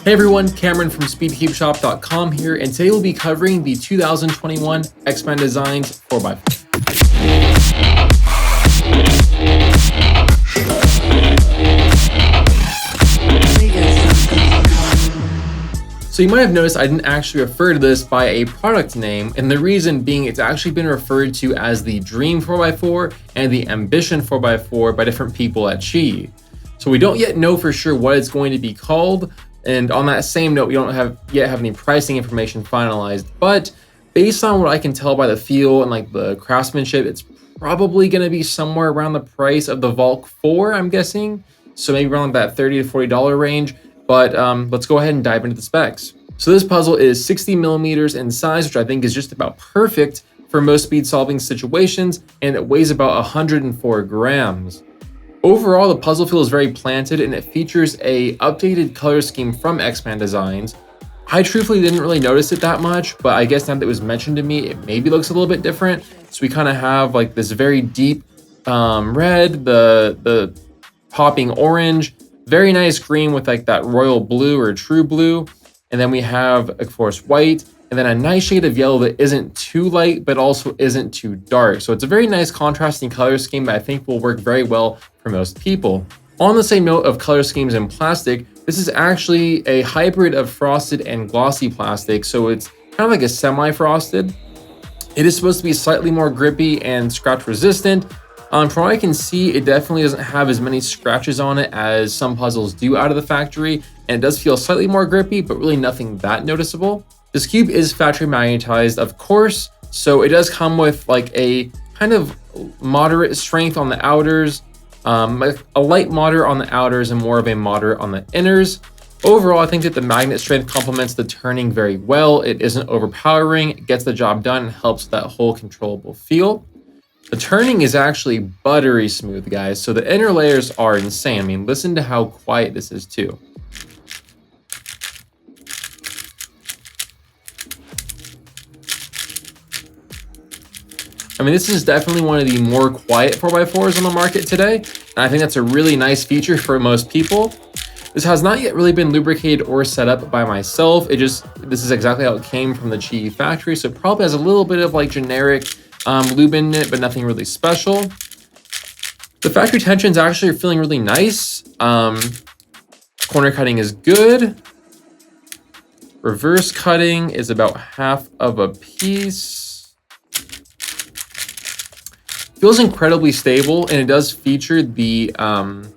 Hey everyone, Cameron from Speedcubeshop.com here, and today we'll be covering the 2021 X-Men Designs 4x4. So you might have noticed I didn't actually refer to this by a product name, and the reason being it's actually been referred to as the Dream 4x4 and the Ambition 4x4 by different people at QiYi. So we don't yet know for sure what it's going to be called, and on that same note, we don't yet have any pricing information finalized, but based on what I can tell by the feel and like the craftsmanship, it's probably going to be somewhere around the price of the Valk 4, I'm guessing. So maybe around that $30 to $40 range. But let's go ahead and dive into the specs. So this puzzle is 60 millimeters in size, which I think is just about perfect for most speed solving situations, and it weighs about 104 grams. Overall, the puzzle feels very planted, and it features a updated color scheme from X-Men Designs. I truthfully didn't really notice it that much, but I guess now that it was mentioned to me, it maybe looks a little bit different. So we kind of have like this very deep red, the popping orange, very nice green with like that royal blue or true blue. And then we have, of course, white, and then a nice shade of yellow that isn't too light, but also isn't too dark. So it's a very nice contrasting color scheme that I think will work very well for most people. On the same note of color schemes in plastic, this is actually a hybrid of frosted and glossy plastic. So it's kind of like a semi-frosted. It is supposed to be slightly more grippy and scratch resistant. From what I can see, it definitely doesn't have as many scratches on it as some puzzles do out of the factory, and it does feel slightly more grippy, but really nothing that noticeable. This cube is factory magnetized, of course, so it does come with like a kind of moderate strength on the outers, a light moderate on the outers and more of a moderate on the inners. Overall, I think that the magnet strength complements the turning very well. It isn't overpowering, it gets the job done, and helps with that whole controllable feel. The turning is actually buttery smooth, guys, so the inner layers are insane. I mean, listen to how quiet this is too. I mean, this is definitely one of the more quiet 4x4s on the market today, and I think that's a really nice feature for most people. This has not yet really been lubricated or set up by myself. This is exactly how it came from the QiYi factory, so it probably has a little bit of like generic lube in it, but nothing really special. The factory tensions actually are feeling really nice. Corner cutting is good. Reverse cutting is about half of a piece. Feels incredibly stable, and it does feature the kind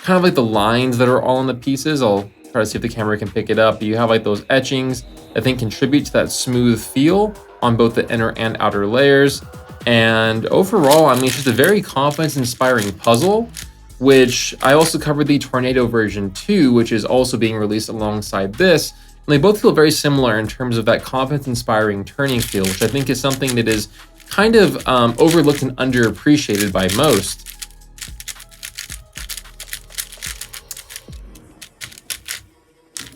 of like the lines that are all on the pieces. I'll try to see if the camera can pick it up. You have like those etchings that I think contribute to that smooth feel on both the inner and outer layers. And overall, I mean, it's just a very confidence-inspiring puzzle, which I also covered the Tornado version 2, which is also being released alongside this. And they both feel very similar in terms of that confidence-inspiring turning feel, which I think is something that is kind of overlooked and underappreciated by most.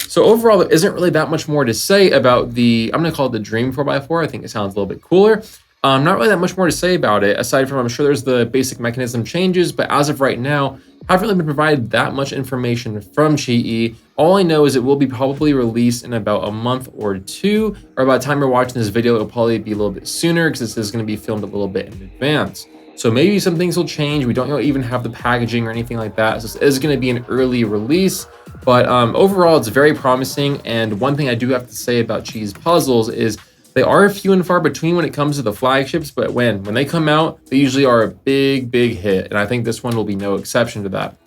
So overall, there isn't really that much more to say about the, I'm going to call it the Dream 4x4. I think it sounds a little bit cooler. Not really that much more to say about it, aside from I'm sure there's the basic mechanism changes, but as of right now, I haven't really been provided that much information from QiYi. All I know is it will be probably released in about a month or two, or by the time you're watching this video, it'll probably be a little bit sooner because this is going to be filmed a little bit in advance. So maybe some things will change. We don't even have the packaging or anything like that. So this is going to be an early release, but overall, it's very promising. And one thing I do have to say about QiYi's puzzles is they are few and far between when it comes to the flagships, but when they come out, they usually are a big hit. And I think this one will be no exception to that.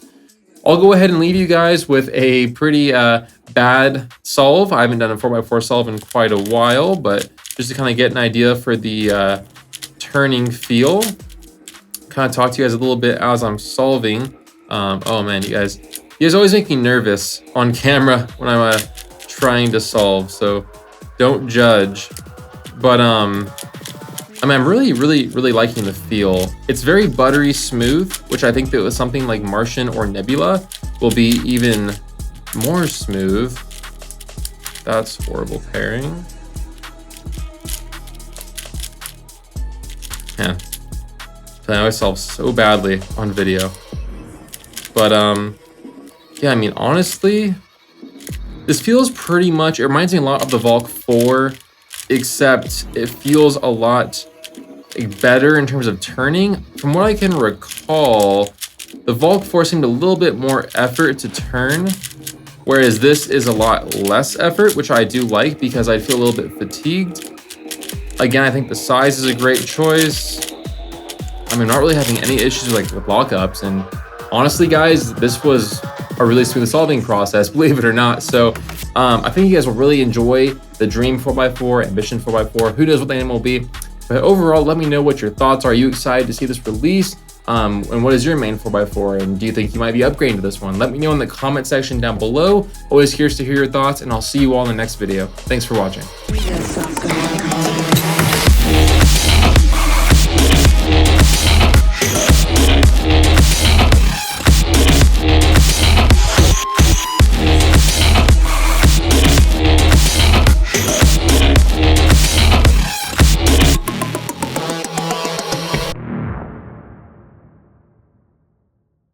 I'll go ahead and leave you guys with a pretty bad solve. I haven't done a 4x4 solve in quite a while, but just to kind of get an idea for the turning feel. Kind of talk to you guys a little bit as I'm solving. Oh man, you guys always make me nervous on camera when I'm trying to solve, so don't judge. But I mean, I'm really liking the feel. It's very buttery smooth, which I think that with something like Martian or Nebula will be even more smooth. That's horrible pairing. Yeah. I always solve so badly on video. But yeah, I mean, honestly, This feels pretty much, it reminds me a lot of the Valk 4, except it feels a lot better in terms of turning. From what I can recall, the Valk 4 seemed a little bit more effort to turn, whereas this is a lot less effort, which I do like because I feel a little bit fatigued. Again, I think the size is a great choice. I mean, I'm not really having any issues with lockups, and honestly, guys, this was a really smooth solving process, believe it or not. So I think you guys will really enjoy the Dream 4x4, Ambition 4x4. Who knows what the name will be? But overall, let me know what your thoughts are. Are you excited to see this release? And what is your main 4x4? And do you think you might be upgrading to this one? Let me know in the comment section down below. Always curious to hear your thoughts, and I'll see you all in the next video. Thanks for watching.